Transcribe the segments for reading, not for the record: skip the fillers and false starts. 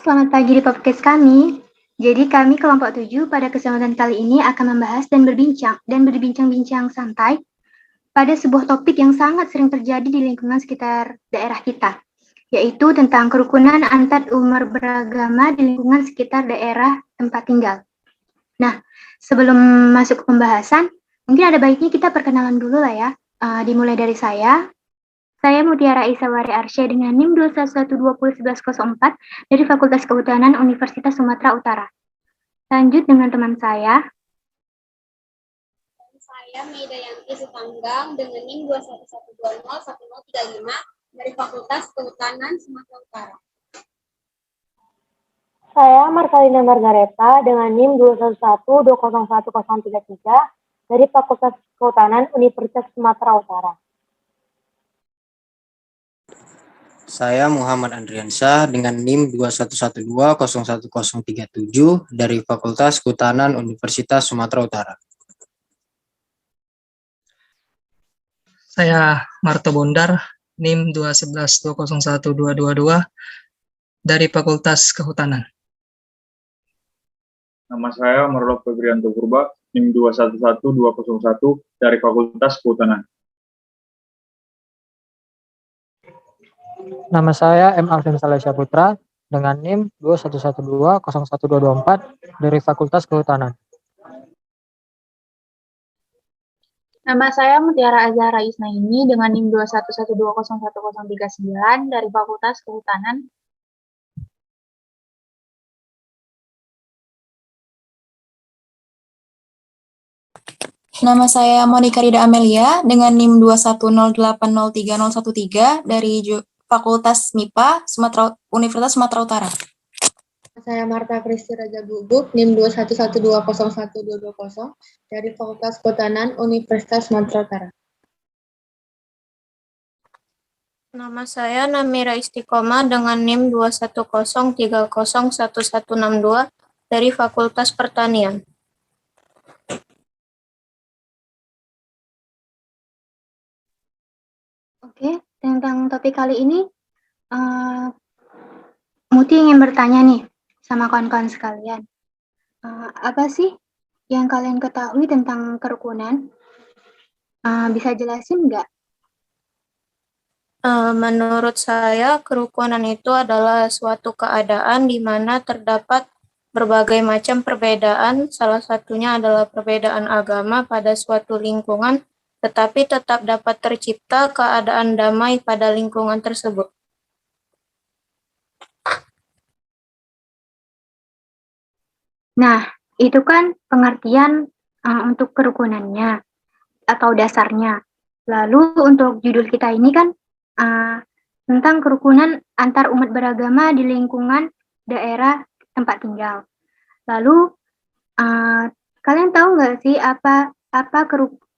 selamat pagi di podcast kami. Jadi kami kelompok 7 pada kesempatan kali ini akan membahas dan berbincang-bincang santai pada sebuah topik yang sangat sering terjadi di lingkungan sekitar daerah kita, yaitu tentang kerukunan antar umat beragama di lingkungan sekitar daerah tempat tinggal. Nah, sebelum masuk ke pembahasan, mungkin ada baiknya kita perkenalan dulu lah ya. Dimulai dari saya. Saya Mutiara Isawari Arsya dengan NIM 211201104 dari Fakultas Kehutanan Universitas Sumatera Utara. Lanjut dengan teman saya. Saya Meidayanti Sutanggang dengan NIM 211201035 dari Fakultas Kehutanan Sumatera Utara. Saya Markalina Margareta dengan NIM 211201033 dari Fakultas Kehutanan Universitas Sumatera Utara. Saya Muhammad Andriansyah dengan NIM 211201037 dari Fakultas Kehutanan Universitas Sumatera Utara. Saya Marto Bondar, NIM 211201222 dari Fakultas Kehutanan. Nama saya Marlo Febrianto Purba, NIM 211201 dari Fakultas Kehutanan. Nama saya M. Alvin Salesya Putra dengan NIM 211201224 dari Fakultas Kehutanan. Nama saya Mutiara Azhara Isnaini dengan NIM 211201039 dari Fakultas Kehutanan. Nama saya Monica Rida Amelia dengan NIM 210803013 dari Fakultas MIPA Universitas Sumatera Utara. Saya Marta Kristi Raja Gubuk, NIM 211201220 dari Fakultas Kehutanan Universitas Sumatera Utara. Nama saya Namira Istiqomah dengan NIM 210301162 dari Fakultas Pertanian. Oke, tentang topik kali ini, Muti ingin bertanya nih sama kawan-kawan sekalian. Apa sih yang kalian ketahui tentang kerukunan? Bisa jelasin nggak? Menurut saya, kerukunan itu adalah suatu keadaan di mana terdapat berbagai macam perbedaan, salah satunya adalah perbedaan agama pada suatu lingkungan, tetapi tetap dapat tercipta keadaan damai pada lingkungan tersebut. Nah, itu kan pengertian untuk kerukunannya atau dasarnya. Lalu untuk judul kita ini kan tentang kerukunan antar umat beragama di lingkungan daerah tempat tinggal. Lalu kalian tahu nggak sih apa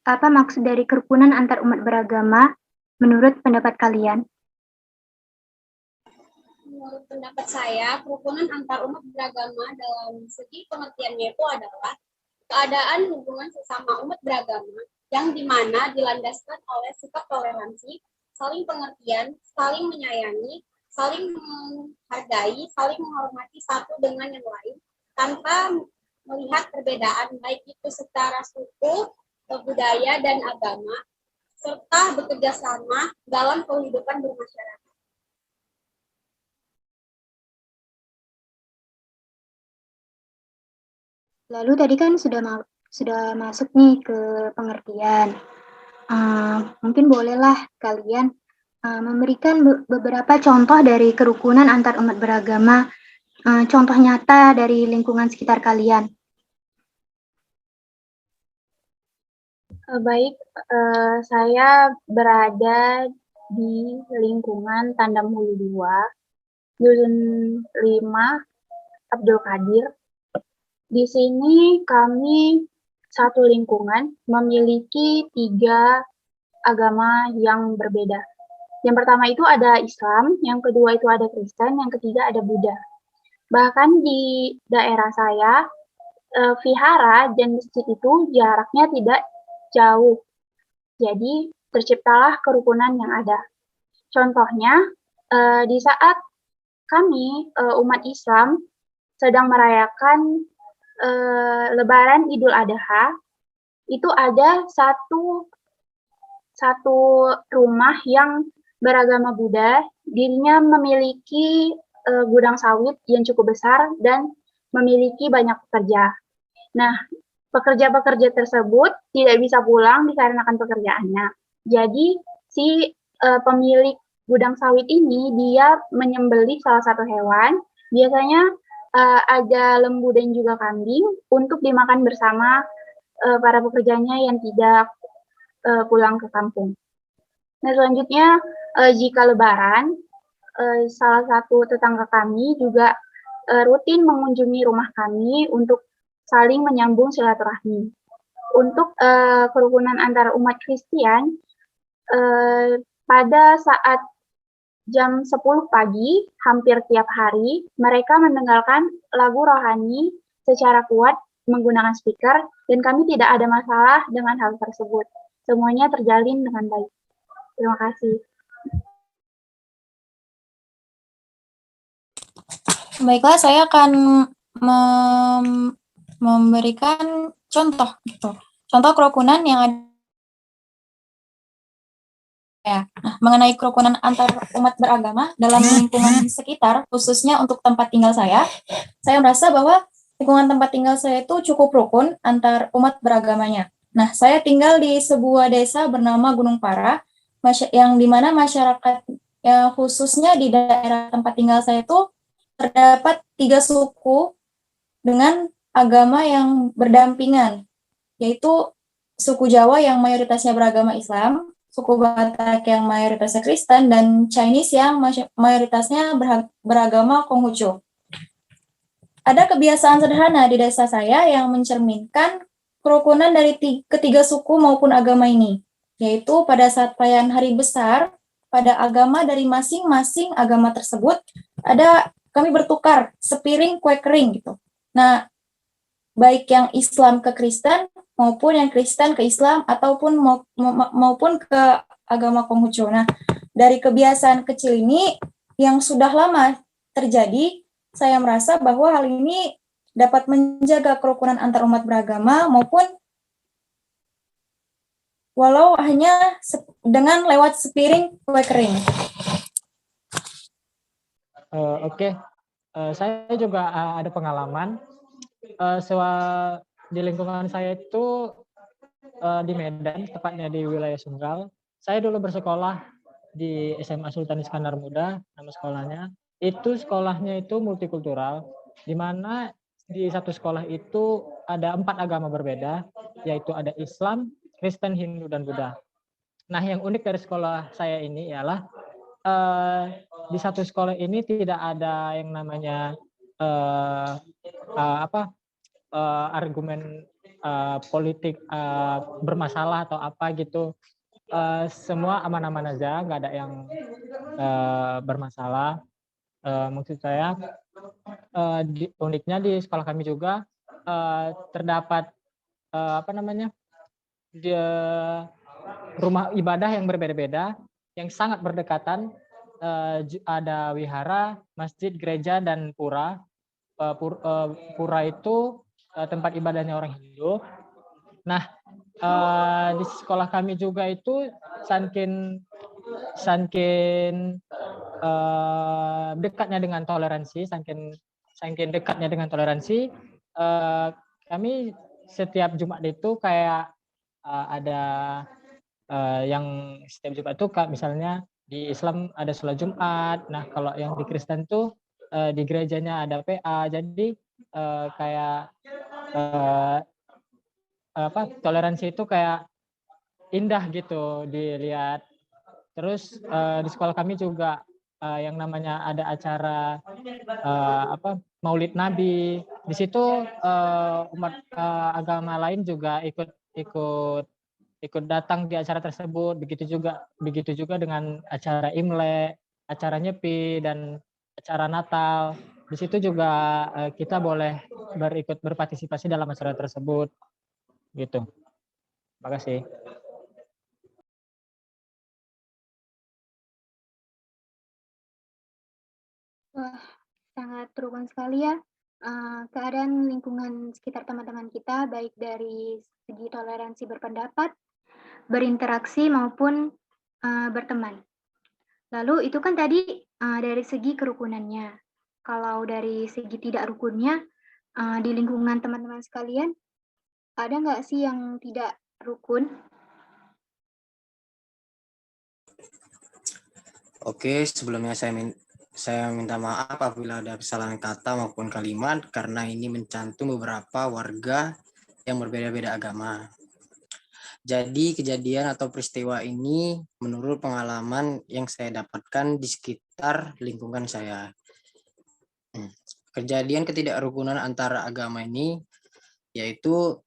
maksud dari kerukunan antar umat beragama menurut pendapat kalian? Menurut pendapat saya, kerukunan antar umat beragama dalam segi pengertiannya itu adalah keadaan hubungan sesama umat beragama yang dimana dilandaskan oleh sikap toleransi, saling pengertian, saling menyayangi, saling menghargai, saling menghormati satu dengan yang lain, tanpa melihat perbedaan baik itu secara suku, budaya, dan agama, serta bekerja sama dalam kehidupan bermasyarakat. Lalu tadi kan sudah masuk nih ke pengertian. Mungkin bolehlah kalian memberikan beberapa contoh dari kerukunan antar umat beragama, contoh nyata dari lingkungan sekitar kalian. Baik, saya berada di lingkungan Tandam Hulu 2, Dusun 5, Abdul Qadir. Di sini kami satu lingkungan memiliki 3 agama yang berbeda. Yang pertama itu ada Islam, yang kedua itu ada Kristen, yang ketiga ada Buddha. Bahkan di daerah saya, vihara dan masjid itu jaraknya tidak jauh. Jadi terciptalah kerukunan yang ada. Contohnya, di saat kami umat Islam sedang merayakan Lebaran Idul Adha. Itu ada satu rumah yang beragama Buddha, dirinya memiliki gudang sawit yang cukup besar dan memiliki banyak pekerja. Nah, pekerja-pekerja tersebut tidak bisa pulang dikarenakan pekerjaannya. Jadi, si pemilik gudang sawit ini, dia menyembelih salah satu hewan, biasanya ada lembu dan juga kambing, untuk dimakan bersama para pekerjanya yang tidak pulang ke kampung. Nah, selanjutnya, jika Lebaran, salah satu tetangga kami juga rutin mengunjungi rumah kami untuk saling menyambung silaturahmi. Untuk kerukunan antar umat Kristen, pada saat jam 10 pagi, hampir tiap hari, mereka mendengarkan lagu rohani secara kuat menggunakan speaker, dan kami tidak ada masalah dengan hal tersebut. Semuanya terjalin dengan baik. Terima kasih. Baiklah, saya akan memberikan contoh gitu. Contoh kerukunan yang ada ya. Nah, mengenai kerukunan antar umat beragama dalam lingkungan sekitar, khususnya untuk tempat tinggal saya merasa bahwa lingkungan tempat tinggal saya itu cukup rukun antar umat beragamanya. Nah, saya tinggal di sebuah desa bernama Gunung Parah, yang dimana masyarakat ya, khususnya di daerah tempat tinggal saya itu terdapat 3 suku dengan agama yang berdampingan, yaitu suku Jawa yang mayoritasnya beragama Islam, suku Batak yang mayoritasnya Kristen, dan Chinese yang mayoritasnya beragama Konghucu. Ada kebiasaan sederhana di desa saya yang mencerminkan kerukunan dari ketiga suku maupun agama ini, yaitu pada saat perayaan hari besar, pada agama dari masing-masing agama tersebut, kami bertukar sepiring kue kering gitu. Nah, baik yang Islam ke Kristen maupun yang Kristen ke Islam ataupun maupun ke agama Konghucu. Nah, dari kebiasaan kecil ini yang sudah lama terjadi, saya merasa bahwa hal ini dapat menjaga kerukunan antar umat beragama maupun walau hanya dengan lewat sepiring kue kering. Oke. Saya juga ada pengalaman di lingkungan saya itu di Medan, tepatnya di wilayah Sunggal. Saya dulu bersekolah di SMA Sultan Iskandar Muda, nama sekolahnya. Itu sekolahnya itu multikultural, di mana di satu sekolah itu ada 4 agama berbeda, yaitu ada Islam, Kristen, Hindu, dan Buddha. Nah, yang unik dari sekolah saya ini ialah di satu sekolah ini tidak ada yang namanya argumen politik bermasalah atau apa gitu. Semua aman-aman aja, nggak ada yang bermasalah. Maksud saya uniknya di sekolah kami juga terdapat rumah ibadah yang berbeda-beda, yang sangat berdekatan. Ada wihara, masjid, gereja, dan pura. Pura itu tempat ibadahnya orang Hindu. Nah, di sekolah kami juga itu saking dekatnya dengan toleransi, saking dekatnya dengan toleransi, kami setiap Jumat itu kayak ada yang setiap Jumat itu misalnya di Islam ada sholat Jumat. Nah, kalau yang di Kristen tuh di gerejanya ada PA. Jadi kayak toleransi itu kayak indah gitu dilihat. Terus di sekolah kami juga yang namanya ada acara Maulid Nabi. Di situ umat agama lain juga ikut datang di acara tersebut. Begitu juga dengan acara Imlek, acara Nyepi, dan acara Natal. Di situ juga kita boleh ikut berpartisipasi dalam acara tersebut. Gitu. Terima kasih. Wah, sangat rukun sekali ya. Keadaan lingkungan sekitar teman-teman kita, baik dari segi toleransi berpendapat, berinteraksi, maupun berteman. Lalu itu kan tadi dari segi kerukunannya. Kalau dari segi tidak rukunnya, di lingkungan teman-teman sekalian, ada nggak sih yang tidak rukun? Oke, sebelumnya saya minta maaf apabila ada kesalahan kata maupun kalimat karena ini mencantum beberapa warga yang berbeda-beda agama. Jadi kejadian atau peristiwa ini menurut pengalaman yang saya dapatkan di sekitar lingkungan saya. Kejadian ketidakrukunan antara agama ini yaitu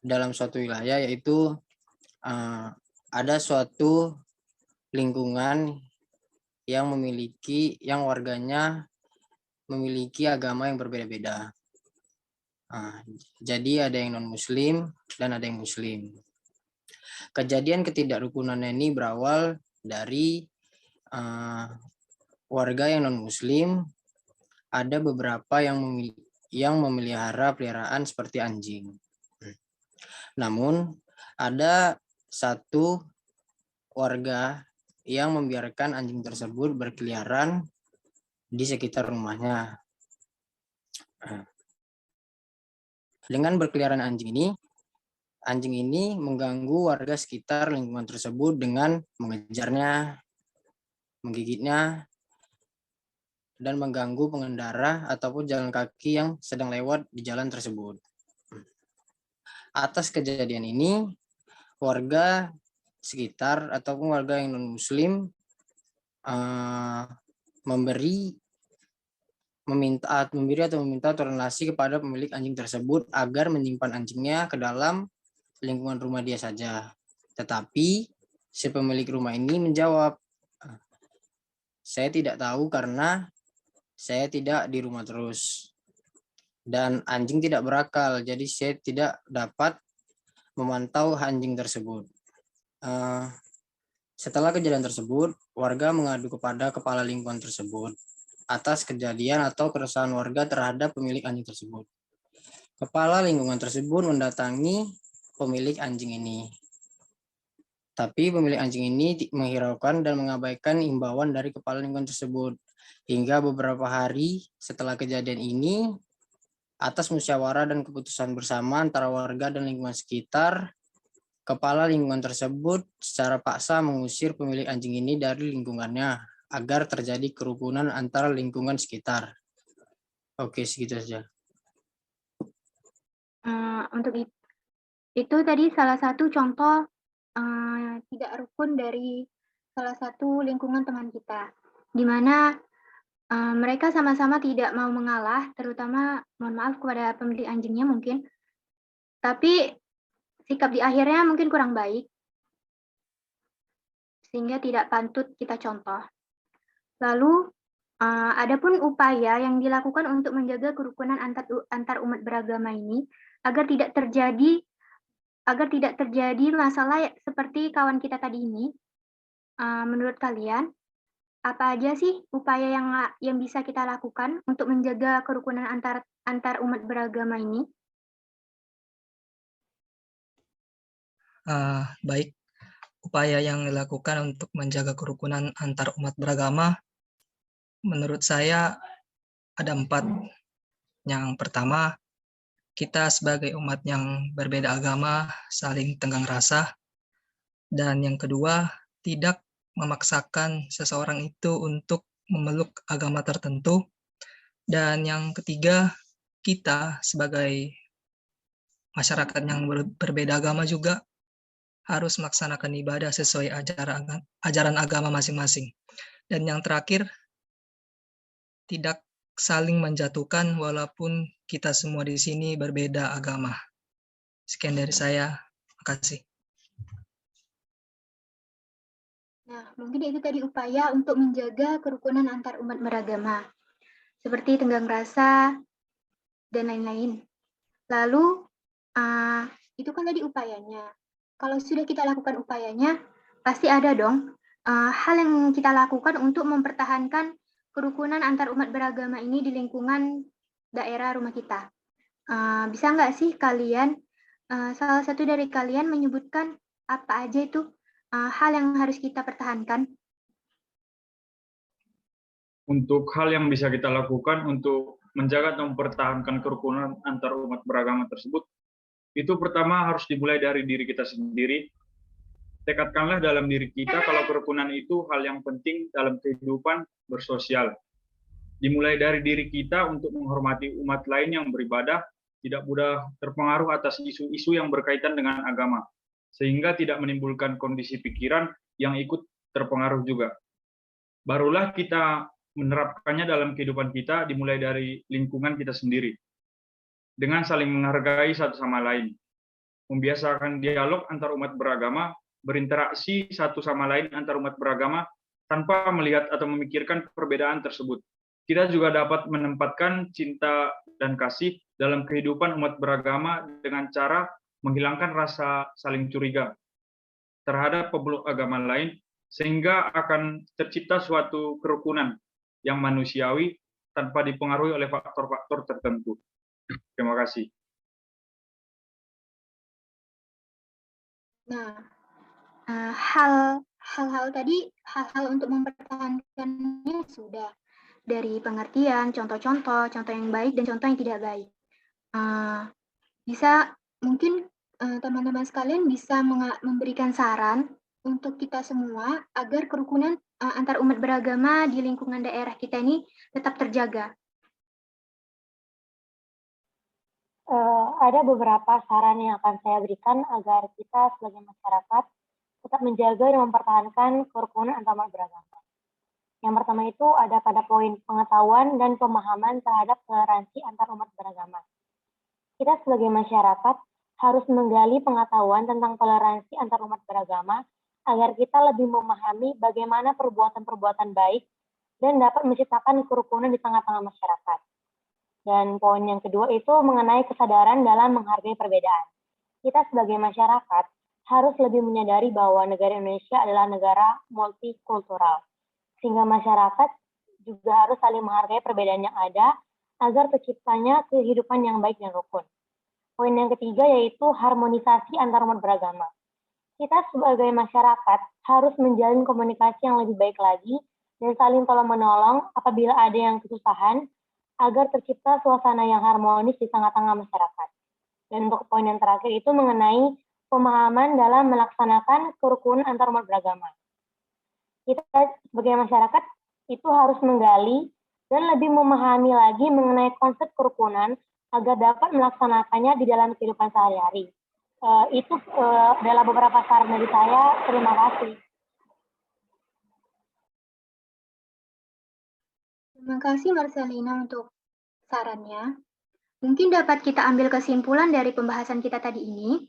dalam suatu wilayah, yaitu ada suatu lingkungan yang warganya memiliki agama yang berbeda-beda. Jadi ada yang non-muslim dan ada yang muslim. Kejadian ketidakrukunannya ini berawal dari warga yang non-muslim, ada beberapa yang memelihara peliharaan seperti anjing. Namun ada satu warga yang membiarkan anjing tersebut berkeliaran di sekitar rumahnya. Dengan berkeliaran anjing ini mengganggu warga sekitar lingkungan tersebut dengan mengejarnya, menggigitnya, dan mengganggu pengendara ataupun jalan kaki yang sedang lewat di jalan tersebut. Atas kejadian ini, warga sekitar ataupun warga yang non-muslim meminta toleransi kepada pemilik anjing tersebut agar menyimpan anjingnya ke dalam lingkungan rumah dia saja. Tetapi si pemilik rumah ini menjawab, saya tidak tahu karena saya tidak di rumah terus. Dan anjing tidak berakal, jadi saya tidak dapat memantau anjing tersebut. Setelah kejadian tersebut, warga mengadu kepada kepala lingkungan tersebut atas kejadian atau keresahan warga terhadap pemilik anjing tersebut. Kepala lingkungan tersebut mendatangi pemilik anjing ini. Tapi pemilik anjing ini menghiraukan dan mengabaikan imbauan dari kepala lingkungan tersebut. Hingga beberapa hari setelah kejadian ini, atas musyawarah dan keputusan bersama antara warga dan lingkungan sekitar, kepala lingkungan tersebut secara paksa mengusir pemilik anjing ini dari lingkungannya agar terjadi kerukunan antara lingkungan sekitar. Oke, segitu saja. Untuk itu tadi salah satu contoh tidak rukun dari salah satu lingkungan teman kita, di mana mereka sama-sama tidak mau mengalah, terutama mohon maaf kepada pemilik anjingnya mungkin, tapi sikap di akhirnya mungkin kurang baik, sehingga tidak patut kita contoh. Lalu, adapun upaya yang dilakukan untuk menjaga kerukunan antar umat beragama ini agar tidak terjadi masalah seperti kawan kita tadi ini, menurut kalian apa aja sih upaya yang bisa kita lakukan untuk menjaga kerukunan antar umat beragama ini? Baik, upaya yang dilakukan untuk menjaga kerukunan antar umat beragama, menurut saya ada 4. Yang pertama, kita sebagai umat yang berbeda agama saling tenggang rasa. Dan yang kedua, tidak memaksakan seseorang itu untuk memeluk agama tertentu. Dan yang ketiga, kita sebagai masyarakat yang berbeda agama juga harus melaksanakan ibadah sesuai ajaran agama masing-masing. Dan yang terakhir, tidak saling menjatuhkan walaupun kita semua di sini berbeda agama. Sekian dari saya, makasih. Nah, mungkin itu tadi upaya untuk menjaga kerukunan antar umat beragama, seperti tenggang rasa dan lain-lain. Lalu, itu kan tadi upayanya. Kalau sudah kita lakukan upayanya, pasti ada dong hal yang kita lakukan untuk mempertahankan kerukunan antar umat beragama ini di lingkungan daerah rumah kita. Bisa nggak sih kalian, salah satu dari kalian menyebutkan apa aja itu hal yang harus kita pertahankan? Untuk hal yang bisa kita lakukan untuk menjaga dan mempertahankan kerukunan antar umat beragama tersebut, itu pertama harus dimulai dari diri kita sendiri. Tekadkanlah dalam diri kita kalau kerukunan itu hal yang penting dalam kehidupan bersosial. Dimulai dari diri kita untuk menghormati umat lain yang beribadah, tidak mudah terpengaruh atas isu-isu yang berkaitan dengan agama, sehingga tidak menimbulkan kondisi pikiran yang ikut terpengaruh juga. Barulah kita menerapkannya dalam kehidupan kita, dimulai dari lingkungan kita sendiri, dengan saling menghargai satu sama lain, membiasakan dialog antar umat beragama, berinteraksi satu sama lain antar umat beragama tanpa melihat atau memikirkan perbedaan tersebut. Kita juga dapat menempatkan cinta dan kasih dalam kehidupan umat beragama dengan cara menghilangkan rasa saling curiga terhadap pemeluk agama lain, sehingga akan tercipta suatu kerukunan yang manusiawi tanpa dipengaruhi oleh faktor-faktor tertentu. Terima kasih. Nah, hal-hal tadi, hal-hal untuk mempertahankannya sudah dari pengertian, contoh-contoh, contoh yang baik dan contoh yang tidak baik. Bisa mungkin teman-teman sekalian bisa memberikan saran untuk kita semua agar kerukunan antar umat beragama di lingkungan daerah kita ini tetap terjaga. Ada beberapa saran yang akan saya berikan agar kita sebagai masyarakat tetap menjaga dan mempertahankan kerukunan antar umat beragama. Yang pertama itu ada pada poin pengetahuan dan pemahaman terhadap toleransi antar umat beragama. Kita sebagai masyarakat harus menggali pengetahuan tentang toleransi antar umat beragama agar kita lebih memahami bagaimana perbuatan-perbuatan baik dan dapat menciptakan kerukunan di tengah-tengah masyarakat. Dan poin yang kedua itu mengenai kesadaran dalam menghargai perbedaan. Kita sebagai masyarakat harus lebih menyadari bahwa negara Indonesia adalah negara multikultural, sehingga masyarakat juga harus saling menghargai perbedaan yang ada agar terciptanya kehidupan yang baik dan rukun. Poin yang ketiga yaitu harmonisasi antar umat beragama. Kita sebagai masyarakat harus menjalin komunikasi yang lebih baik lagi dan saling tolong-menolong apabila ada yang kesusahan, agar tercipta suasana yang harmonis di tengah-tengah masyarakat. Dan untuk poin yang terakhir itu mengenai pemahaman dalam melaksanakan kerukunan antar umat beragama. Kita sebagai masyarakat itu harus menggali dan lebih memahami lagi mengenai konsep kerukunan agar dapat melaksanakannya di dalam kehidupan sehari-hari. Itu adalah beberapa saran dari saya. Terima kasih. Terima kasih Marcelina untuk sarannya. Mungkin dapat kita ambil kesimpulan dari pembahasan kita tadi ini,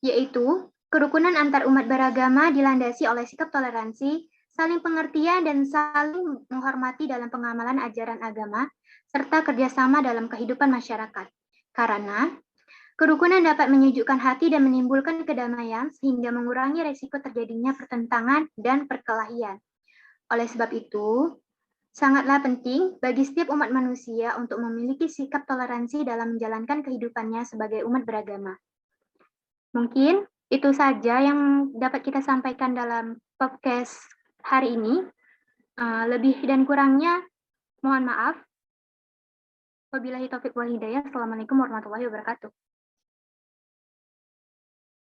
yaitu kerukunan antar umat beragama dilandasi oleh sikap toleransi, saling pengertian, dan saling menghormati dalam pengamalan ajaran agama, serta kerjasama dalam kehidupan masyarakat. Karena kerukunan dapat menyejukkan hati dan menimbulkan kedamaian sehingga mengurangi resiko terjadinya pertentangan dan perkelahian. Oleh sebab itu, sangatlah penting bagi setiap umat manusia untuk memiliki sikap toleransi dalam menjalankan kehidupannya sebagai umat beragama. Mungkin itu saja yang dapat kita sampaikan dalam podcast hari ini. Lebih dan kurangnya, mohon maaf. Wabillahi taufiq wal hidayah. Assalamualaikum warahmatullahi wabarakatuh.